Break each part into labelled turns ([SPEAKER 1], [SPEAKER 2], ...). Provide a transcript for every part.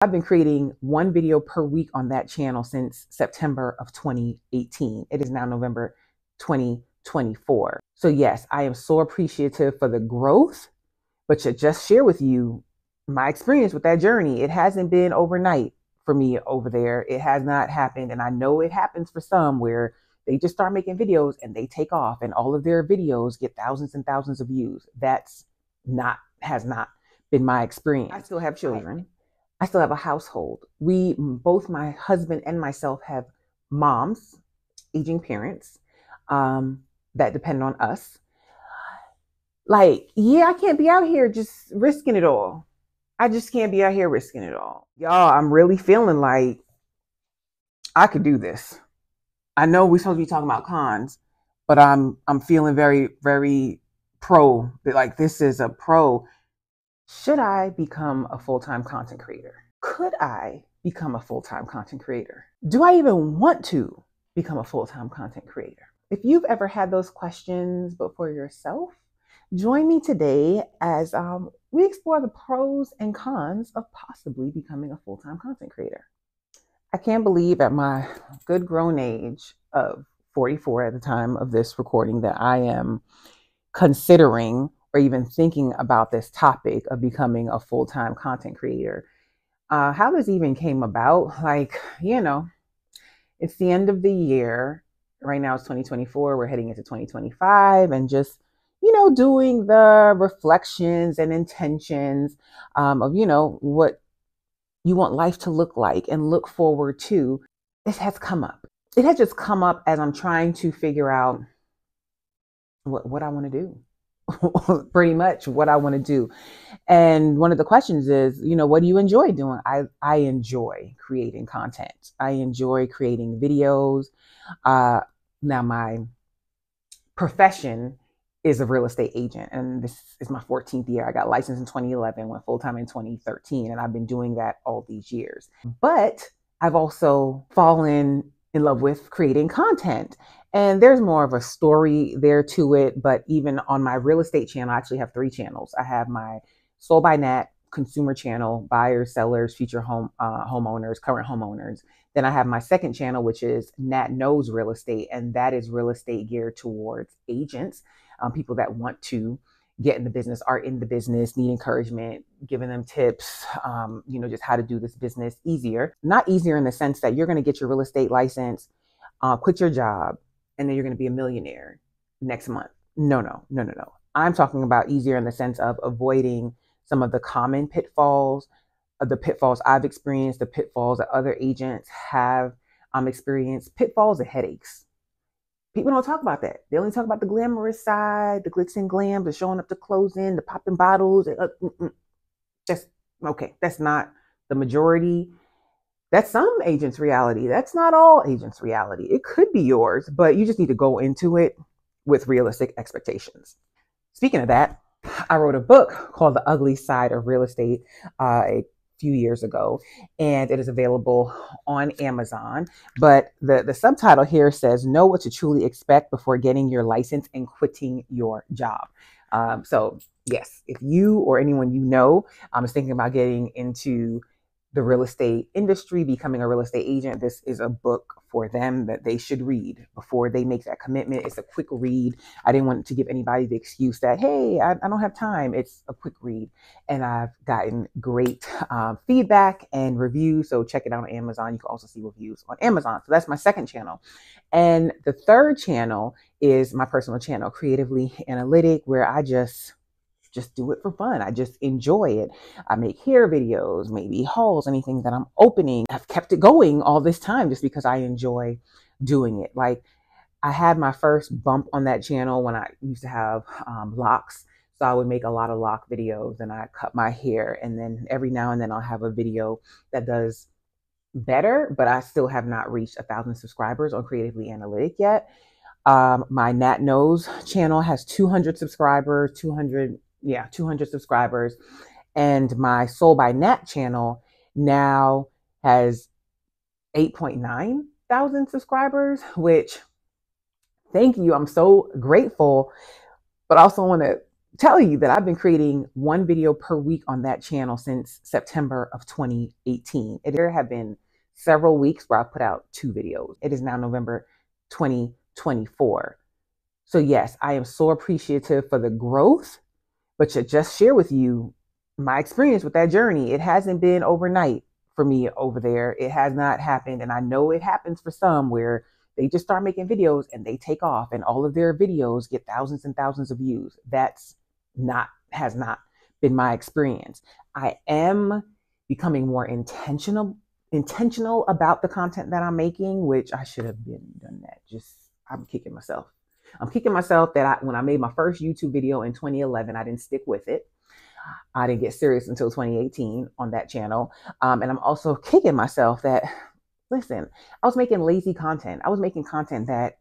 [SPEAKER 1] I've been creating one video per week on that channel since September of 2018. It is now November 2024. So yes, I am so appreciative for the growth, but to just share with you my experience with that journey. It hasn't been overnight for me over there. It has not happened. And I know it happens for some where they just start making videos and they take off and all of their videos get thousands and thousands of views. Has not been my experience. I still have children. I still have a household. Both my husband and myself have moms, aging parents, that depend on us. Like, yeah, I can't be out here just risking it all. I just can't be out here risking it all. Y'all, I'm really feeling like I could do this. I know we're supposed to be talking about cons, but I'm feeling very, very pro. Like, this is a pro. Should I become a full-time content creator? Could I become a full-time content creator? Do I even want to become a full-time content creator? If you've ever had those questions but for yourself, join me today as we explore the pros and cons of possibly becoming a full-time content creator. I can't believe at my good grown age of 44 at the time of this recording that I am considering or even thinking about this topic of becoming a full-time content creator. How this even came about, like, it's the end of the year. Right now it's 2024. We're heading into 2025 and just, doing the reflections and intentions of, what you want life to look like and look forward to. It has come up. It has just come up as I'm trying to figure out what I want to do. Pretty much what I want to do. And one of the questions is, what do you enjoy doing? I enjoy creating content. I enjoy creating videos. Now my profession is a real estate agent, and this is my 14th year. I got licensed in 2011, went full-time in 2013, and I've been doing that all these years. But I've also fallen in love with creating content. And there's more of a story there to it. But even on my real estate channel, I actually have 3 channels. I have my Sold by Nat consumer channel, buyers, sellers, future homeowners, current homeowners. Then I have my second channel, which is Nat Knows Real Estate. And that is real estate geared towards agents, people that want to get in the business, are in the business, need encouragement, giving them tips, just how to do this business easier. Not easier in the sense that you're going to get your real estate license, quit your job, and then you're going to be a millionaire next month. No. I'm talking about easier in the sense of avoiding some of the common pitfalls, the pitfalls I've experienced, the pitfalls that other agents have experienced, pitfalls and headaches. People don't talk about that. They only talk about the glamorous side, the glitz and glam, the showing up to closing, the popping bottles. That's okay. That's not the majority. That's some agents' reality. That's not all agents' reality. It could be yours, but you just need to go into it with realistic expectations. Speaking of that, I wrote a book called The Ugly Side of Real Estate a few years ago, and it is available on Amazon. But the subtitle here says, "Know what to truly expect before getting your license and quitting your job." So yes, if you or anyone is thinking about getting into the real estate industry, becoming a real estate agent, this is a book for them that they should read before they make that commitment. It's a quick read. I didn't want to give anybody the excuse that, hey, I don't have time. It's a quick read. And I've gotten great feedback and reviews. So check it out on Amazon. You can also see reviews on Amazon. So that's my second channel. And the third channel is my personal channel, Creatively Analytic, where I just do it for fun. I just enjoy it. I make hair videos, maybe hauls, anything that I'm opening. I've kept it going all this time just because I enjoy doing it. Like, I had my first bump on that channel when I used to have locks. So I would make a lot of lock videos and I cut my hair. And then every now and then I'll have a video that does better, but I still have not reached 1,000 subscribers on Creatively Analytic yet. My Nat Knows channel has 200 subscribers, 200 subscribers. And my Sold by Nat channel now has 8.9 thousand subscribers, which, thank you. I'm so grateful, but I also want to tell you that I've been creating one video per week on that channel since September of 2018. There have been several weeks where I've put out 2 videos. It is now November 2024. So yes, I am so appreciative for the growth, but to just share with you my experience with that journey. It hasn't been overnight for me over there. It has not happened. And I know it happens for some where they just start making videos and they take off and all of their videos get thousands and thousands of views. Has not been my experience. I am becoming more intentional about the content that I'm making, which I should have been done that. I'm kicking myself. I'm kicking myself that when I made my first YouTube video in 2011, I didn't stick with it. I didn't get serious until 2018 on that channel. And I'm also kicking myself that, listen, I was making lazy content. I was making content that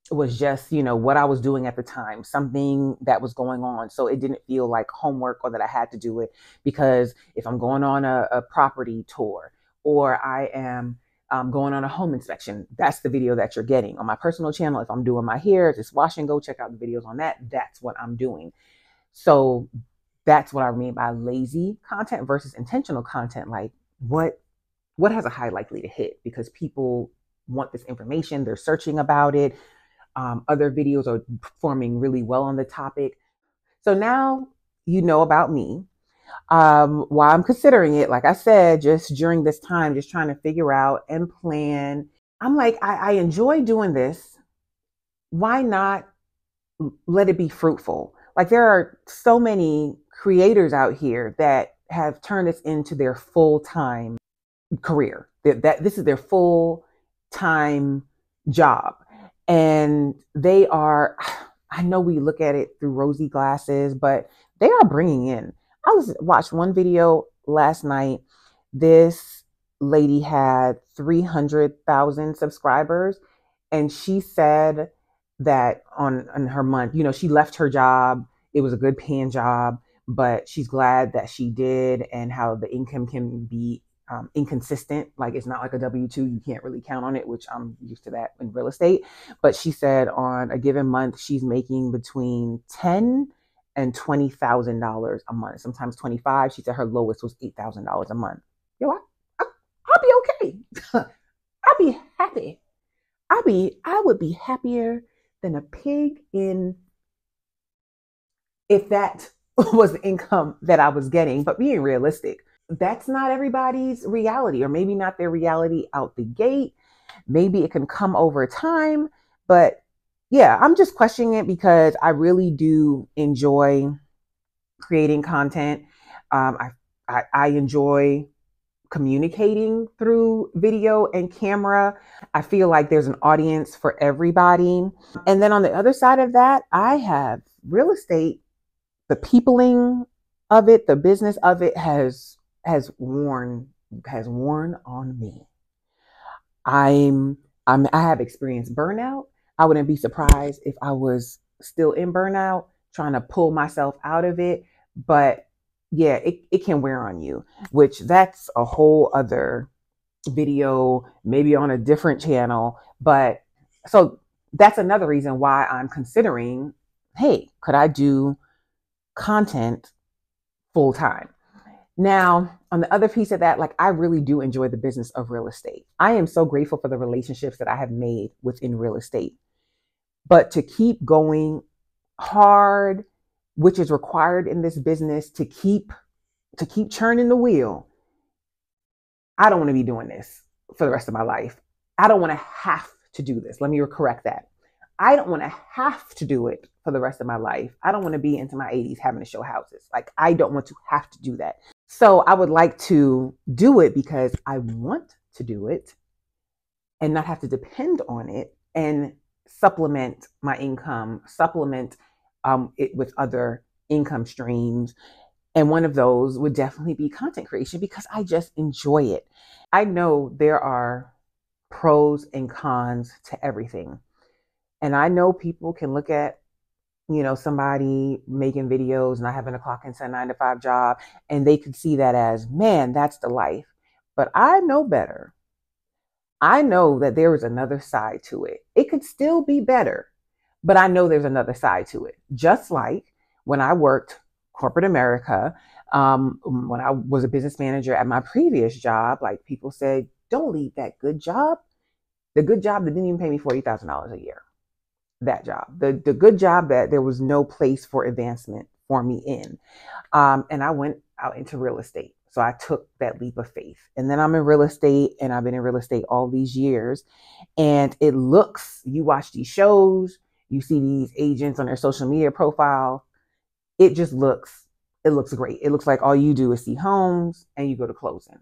[SPEAKER 1] was just, what I was doing at the time, something that was going on. So it didn't feel like homework or that I had to do it, because if I'm going on a property tour or I am going on a home inspection, that's the video that you're getting. On my personal channel, if I'm doing my hair, just wash and go, check out the videos on that. That's what I'm doing. So that's what I mean by lazy content versus intentional content. Like what has a high likely to hit, because people want this information. They're searching about it. Other videos are performing really well on the topic. So now you know about me. While I'm considering it, like I said, just during this time, just trying to figure out and plan. I'm like, I enjoy doing this. Why not let it be fruitful? Like there are so many creators out here that have turned this into their full-time career. That this is their full-time job. And they are, I know we look at it through rosy glasses, but they are bringing in. Watched one video last night. This lady had 300,000 subscribers. And she said that on her month, she left her job. It was a good paying job, but she's glad that she did, and how the income can be inconsistent. Like it's not like a W-2. You can't really count on it, which I'm used to that in real estate. But she said on a given month, she's making between $10,000 and $20,000 a month. Sometimes 25. She said her lowest was $8,000 a month. I'll be okay. I'll be happy. I would be happier than a pig if that was the income that I was getting. But being realistic, that's not everybody's reality, or maybe not their reality out the gate. Maybe it can come over time. But yeah, I'm just questioning it because I really do enjoy creating content. I enjoy communicating through video and camera. I feel like there's an audience for everybody. And then on the other side of that, I have real estate. The peopling of it, the business of it has worn on me. I have experienced burnout. I wouldn't be surprised if I was still in burnout, trying to pull myself out of it. But yeah, it can wear on you, which that's a whole other video, maybe on a different channel. But so that's another reason why I'm considering, hey, could I do content full time? Now, on the other piece of that, like I really do enjoy the business of real estate. I am so grateful for the relationships that I have made within real estate. But to keep going hard, which is required in this business, to keep churning the wheel, I don't want to be doing this for the rest of my life. I don't want to have to do this. Let me correct that. I don't want to have to do it for the rest of my life. I don't want to be into my 80s having to show houses. Like I don't want to have to do that. So I would like to do it because I want to do it and not have to depend on it, and supplement my income, supplement it with other income streams. And one of those would definitely be content creation, because I just enjoy it. I know there are pros and cons to everything. And I know people can look at, somebody making videos, not having a clock into a 9-to-5 job, and they could see that as, man, that's the life. But I know better. I know that there is another side to it. It could still be better, but I know there's another side to it. Just like when I worked corporate America, when I was a business manager at my previous job, like people said, don't leave that good job. The good job that didn't even pay me $40,000 a year. That job, the good job that there was no place for advancement for me in. And I went out into real estate. So I took that leap of faith. And then I'm in real estate, and I've been in real estate all these years. And it looks, you watch these shows, you see these agents on their social media profile. It just looks, it looks great. It looks like all you do is see homes and you go to closing.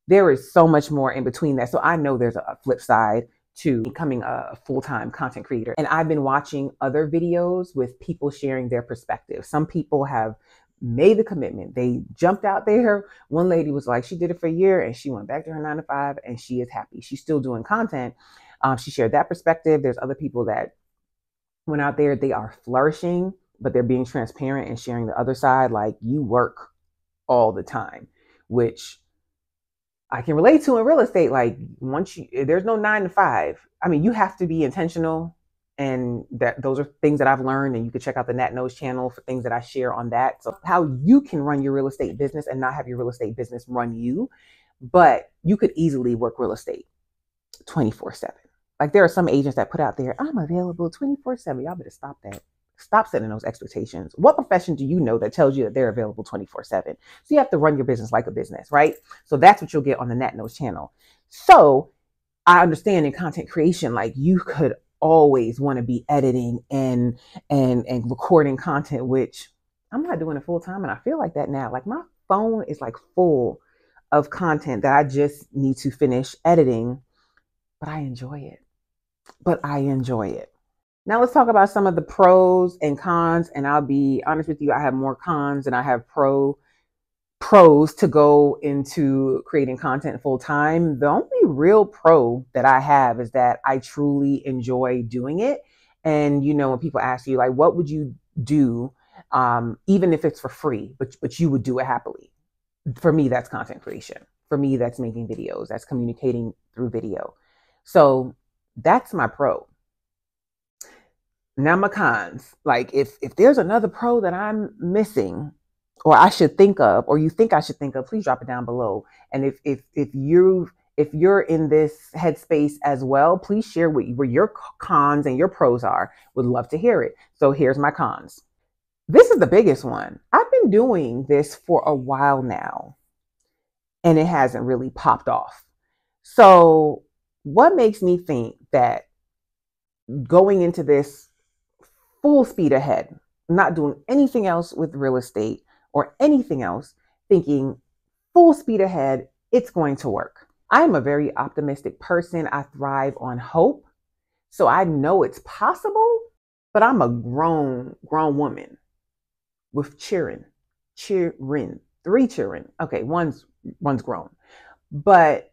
[SPEAKER 1] There is so much more in between that. So I know there's a flip side to becoming a full-time content creator. And I've been watching other videos with people sharing their perspective. Some people have made the commitment. They jumped out there. One lady was like, she did it for a year and she went back to her 9 to 5 and she is happy. She's still doing content. She shared that perspective. There's other people that went out there. They are flourishing, but they're being transparent and sharing the other side. Like, you work all the time, which I can relate to in real estate. Like, there's no 9 to 5. I mean, you have to be intentional. And those are things that I've learned, and you can check out the Nat Knows channel for things that I share on that. So how you can run your real estate business and not have your real estate business run you, but you could easily work real estate 24/7. Like, there are some agents that put out there, I'm available 24/7. Y'all better stop that. Stop setting those expectations. What profession do you know that tells you that they're available 24/7? So you have to run your business like a business, right? So that's what you'll get on the Nat Knows channel. So I understand in content creation, like, you could always want to be editing and recording content, which I'm not doing it full time. And I feel like that now. Like, my phone is like full of content that I just need to finish editing, but I enjoy it. Now let's talk about some of the pros and cons. And I'll be honest with you, I have more cons than I have pros to go into creating content full time. The only real pro that I have is that I truly enjoy doing it. And, you know, when people ask you, like, what would you do, even if it's for free, but you would do it happily? For me, that's content creation. For me, that's making videos. That's communicating through video. So that's my pro. Now my cons. Like, if there's another pro that I'm missing, or I should think of, or you think I should think of, please drop it down below. And if you're in this headspace as well, please share where your cons and your pros are. Would love to hear it. So here's my cons. This is the biggest one. I've been doing this for a while now, and it hasn't really popped off. So what makes me think that going into this full speed ahead, not doing anything else with real estate or anything else, thinking full speed ahead, it's going to work? I'm a very optimistic person. I thrive on hope. So I know it's possible, but I'm a grown woman with cheering, 3 children. Okay, one's grown, but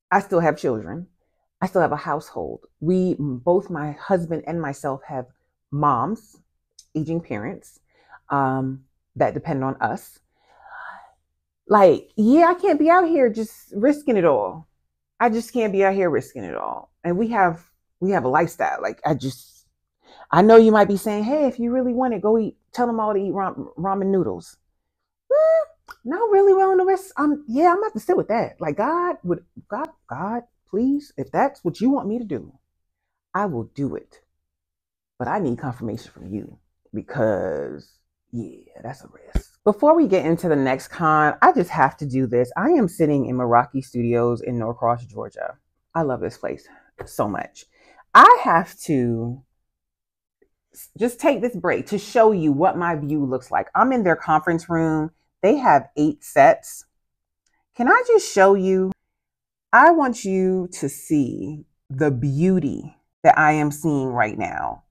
[SPEAKER 1] I still have children. I still have a household. We both, my husband and myself, have moms, aging parents, that depend on us. Like, yeah, I can't be out here just risking it all. I just can't be out here risking it all. And we have a lifestyle. Like, I know you might be saying, hey, if you really want it, go tell them all to eat ramen noodles. Not really well in the rest. Yeah, I'm gonna have to sit with that. Like, God, please, if that's what you want me to do, I will do it. But I need confirmation from you, because yeah, that's a risk. Before we get into the next con, I just have to do this. I am sitting in Meraki Studios in Norcross, Georgia. I love this place so much. I have to just take this break to show you what my view looks like. I'm in their conference room. They have 8 sets. Can I just show you? I want you to see the beauty that I am seeing right now.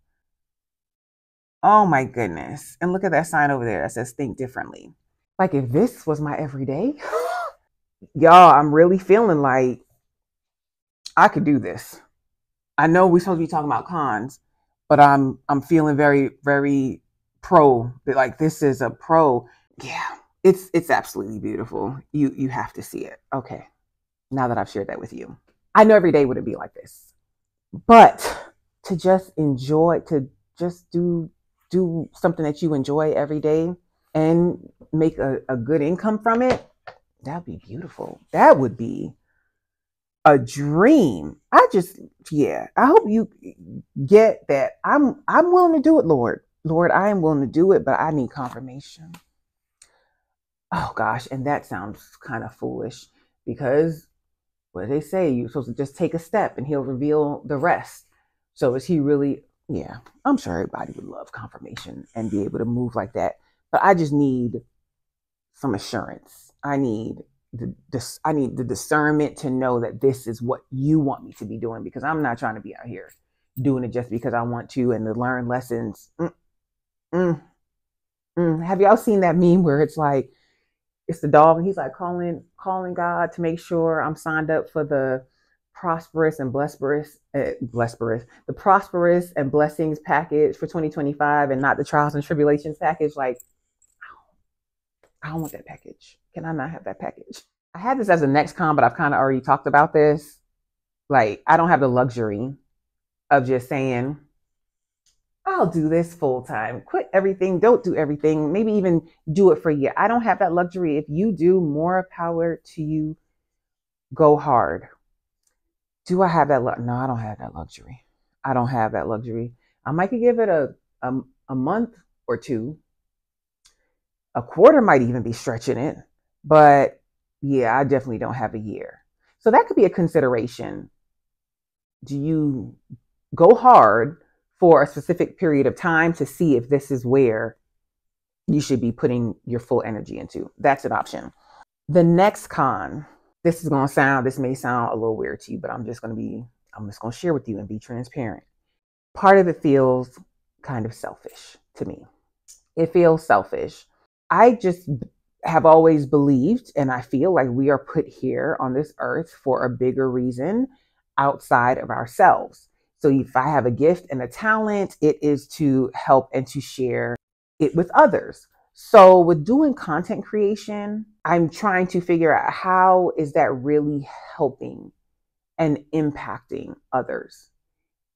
[SPEAKER 1] Oh my goodness. And look at that sign over there that says think differently. Like, if this was my everyday, y'all, I'm really feeling like I could do this. I know we're supposed to be talking about cons, but I'm feeling very, very pro. Like, this is a pro. Yeah, it's absolutely beautiful. You have to see it. Okay. Now that I've shared that with you, I know every day wouldn't be like this, but to just enjoy, to just do do something that you enjoy every day and make a good income from it, that'd be beautiful. That would be a dream. Yeah, I hope you get that. I'm willing to do it, Lord. Lord, I am willing to do it, but I need confirmation. Oh gosh, and that sounds kind of foolish because what do they say? You're supposed to just take a step and he'll reveal the rest. So is he really? Yeah, I'm sure everybody would love confirmation and be able to move like that. But I just need some assurance. I need the discernment to know that this is what you want me to be doing, because I'm not trying to be out here doing it just because I want to and to learn lessons. Have y'all seen that meme where it's like, it's the dog and he's like calling God to make sure I'm signed up for the prosperous and the prosperous and blessings package for 2025 and not the trials and tribulations package? Like, I don't want that package. Can I not have that package? I had this as a next con, but I've kind of already talked about this. Like, I don't have the luxury of just saying, I'll do this full time. Quit everything. Don't do everything. Maybe even do it for a year. I don't have that luxury. If you do, more power to you. Go hard. Do I have that? No, I don't have that luxury. I don't have that luxury. I might give it a month or two. A quarter might even be stretching it. But yeah, I definitely don't have a year. So that could be a consideration. Do you go hard for a specific period of time to see if this is where you should be putting your full energy into? That's an option. The next con, this may sound a little weird to you, but I'm just going to share with you and be transparent. Part of it feels kind of selfish to me. It feels selfish. I just have always believed, and I feel like we are put here on this earth for a bigger reason outside of ourselves. So if I have a gift and a talent, it is to help and to share it with others. So with doing content creation, I'm trying to figure out how is that really helping and impacting others.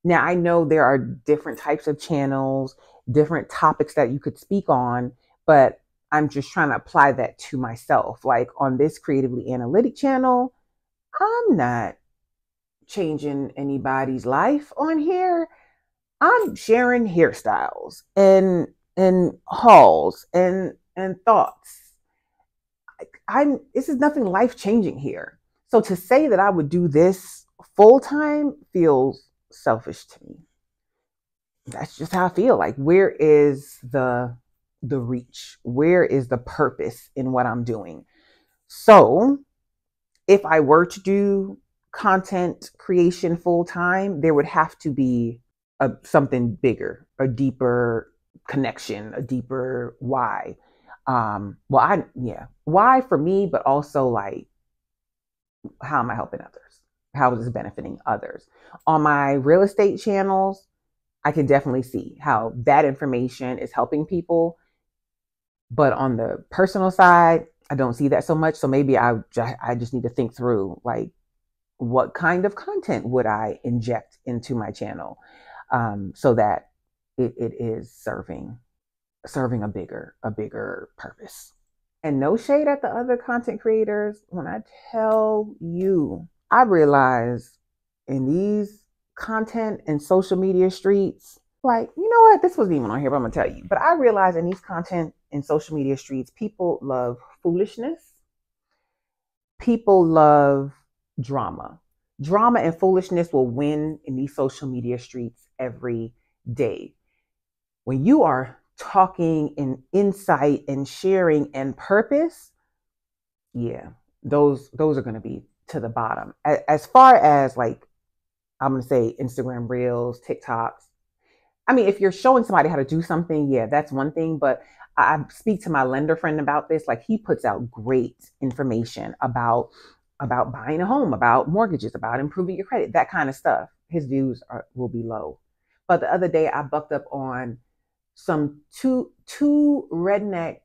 [SPEAKER 1] Now, I know there are different types of channels, different topics that you could speak on, but I'm just trying to apply that to myself. Like on this Creatively Analytic channel, I'm not changing anybody's life on here. I'm sharing hairstyles and hauls and thoughts. This is nothing life-changing here. So to say that I would do this full-time feels selfish to me. That's just how I feel. Like, where is the reach? Where is the purpose in what I'm doing? So if I were to do content creation full time, there would have to be something bigger, a deeper connection, a deeper why. Why for me, but also like, how am I helping others? How is this benefiting others? On my real estate channels, I can definitely see how that information is helping people. But on the personal side, I don't see that so much. So maybe I just need to think through, like, what kind of content would I inject into my channel so that it is serving a bigger purpose. And no shade at the other content creators. When I tell you, I realize in these content and social media streets, like, you know what? This wasn't even on here, but I'm going to tell you. But I realize in these content and social media streets, people love foolishness. People love drama. Drama and foolishness will win in these social media streets every day. When you are talking in insight and sharing and purpose, yeah, those are going to be to the bottom. As far as, like, I'm going to say Instagram Reels, TikToks. I mean, if you're showing somebody how to do something, yeah, that's one thing. But I speak to my lender friend about this. Like, he puts out great information about buying a home, about mortgages, about improving your credit, that kind of stuff. His views will be low. But the other day I bucked up on some two redneck,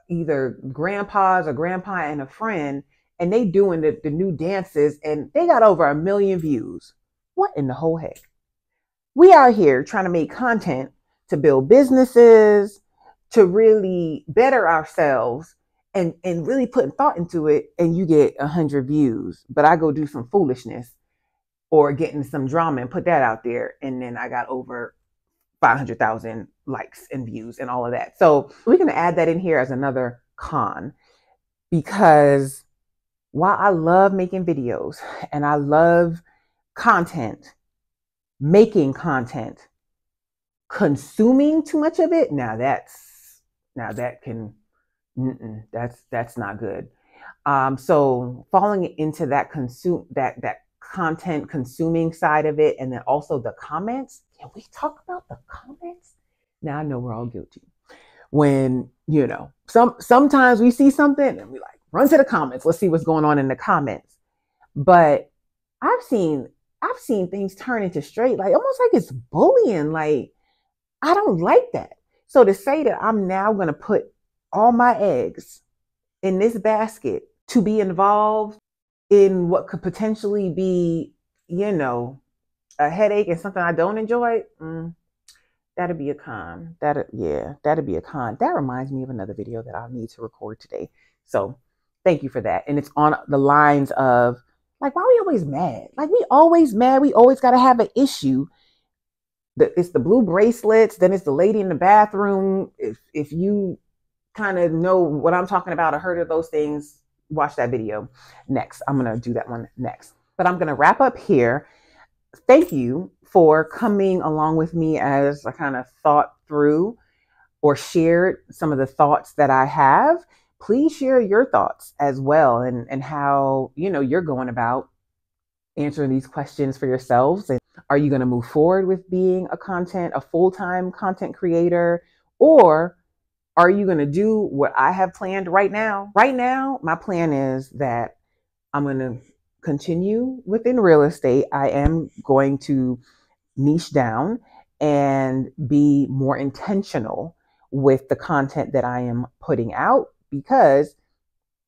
[SPEAKER 1] either grandpas or grandpa and a friend, and they doing the new dances, and they got over 1 million views. What in the whole heck? We out here trying to make content to build businesses, to really better ourselves and really putting thought into it, and you get 100 views. But I go do some foolishness or getting some drama and put that out there, and then I got over 500,000 likes and views and all of that. So we're going to add that in here as another con, because while I love making videos and I love content, making content, consuming too much of it, that's not good. So falling into that content consuming side of it, and then also the comments. Can we talk about the comments? Now I know we're all guilty when, sometimes we see something and we like run to the comments. Let's see what's going on in the comments. But I've seen things turn into straight, like almost like it's bullying. Like, I don't like that. So to say that I'm now going to put all my eggs in this basket to be involved in what could potentially be, a headache and something I don't enjoy, that'd be a con. That'd be a con. That reminds me of another video that I'll need to record today. So thank you for that. And it's on the lines of, like, why are we always mad? Like, we always mad. We always got to have an issue. It's the blue bracelets. Then it's the lady in the bathroom. If you kind of know what I'm talking about or heard of those things, watch that video next. I'm going to do that one next. But I'm going to wrap up here. Thank you for coming along with me as I kind of thought through or shared some of the thoughts that I have. Please share your thoughts as well, and how, you're going about answering these questions for yourselves. And are you going to move forward with being a full-time content creator, or are you going to do what I have planned right now? Right now, my plan is that I'm going to continue within real estate. I am going to niche down and be more intentional with the content that I am putting out, because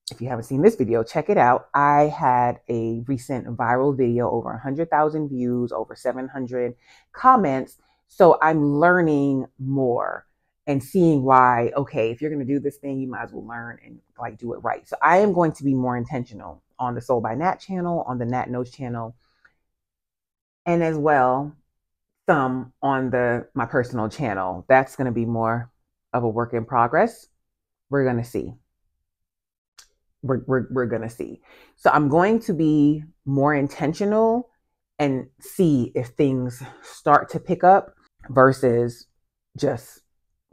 [SPEAKER 1] if you haven't seen this video, check it out. I had a recent viral video, over 100,000 views, over 700 comments. So I'm learning more and seeing why, okay, if you're going to do this thing, you might as well learn and like do it right. So I am going to be more intentional on the Soul by Nat channel, on the Nat Knows channel, and as well some on my personal channel. That's going to be more of a work in progress. We're going to see. We're going to see. So I'm going to be more intentional and see if things start to pick up versus just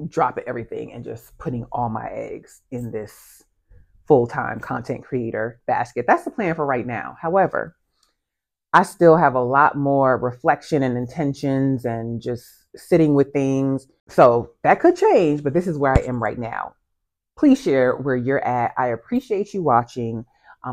[SPEAKER 1] dropping everything and just putting all my eggs in this full-time content creator basket. That's the plan for right now. However, I still have a lot more reflection and intentions and just sitting with things. So that could change, but this is where I am right now. Please share where you're at. I appreciate you watching.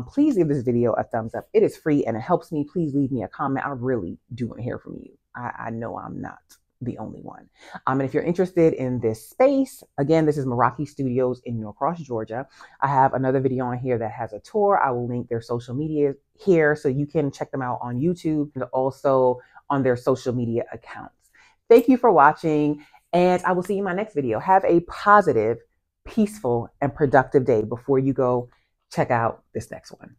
[SPEAKER 1] Please give this video a thumbs up. It is free and it helps me. Please leave me a comment. I really do want to hear from you. I know I'm not the only one. And if you're interested in this space, again, this is Meraki Studios in Norcross, Georgia. I have another video on here that has a tour. I will link their social media here so you can check them out on YouTube and also on their social media accounts. Thank you for watching, and I will see you in my next video. Have a positive, peaceful, and productive day before you go check out this next one.